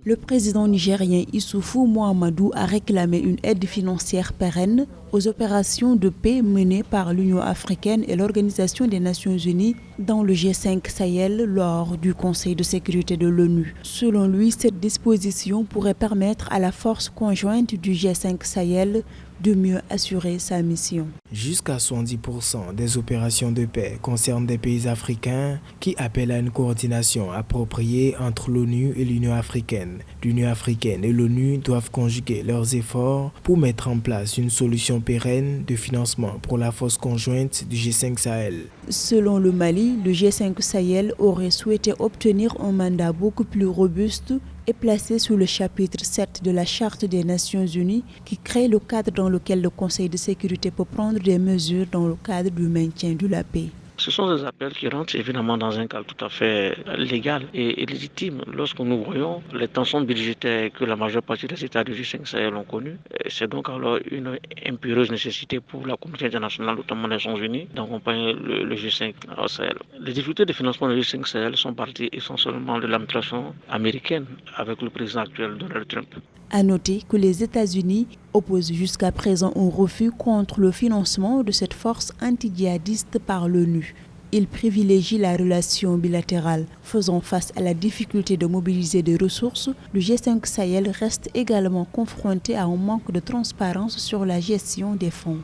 Le président nigérien Issoufou Mohamedou a réclamé une aide financière pérenne aux opérations de paix menées par l'Union africaine et l'Organisation des Nations Unies dans le G5 Sahel lors du Conseil de sécurité de l'ONU. Selon lui, cette disposition pourrait permettre à la force conjointe du G5 Sahel de mieux assurer sa mission. Jusqu'à 70% des opérations de paix concernent des pays africains qui appellent à une coordination appropriée entre l'ONU et l'Union africaine. L'Union africaine et l'ONU doivent conjuguer leurs efforts pour mettre en place une solution pérenne de financement pour la force conjointe du G5 Sahel. Selon le Mali, le G5 Sahel aurait souhaité obtenir un mandat beaucoup plus robuste et placé sous le chapitre 7 de la Charte des Nations Unies qui crée le cadre dans lequel le Conseil de sécurité peut prendre des mesures dans le cadre du maintien de la paix. Ce sont des appels qui rentrent évidemment dans un cadre tout à fait légal et légitime. Lorsque nous voyons les tensions budgétaires que la majeure partie des États du G5 Sahel ont connues, c'est donc alors une impérieuse nécessité pour la communauté internationale, notamment les Nations Unies, d'accompagner le G5 Sahel. Les difficultés de financement du G5 Sahel sont parties essentiellement de l'administration américaine avec le président actuel Donald Trump. À noter que les États-Unis opposent jusqu'à présent un refus contre le financement de cette force anti-djihadiste par l'ONU. Ils privilégient la relation bilatérale. Faisant face à la difficulté de mobiliser des ressources, le G5 Sahel reste également confronté à un manque de transparence sur la gestion des fonds.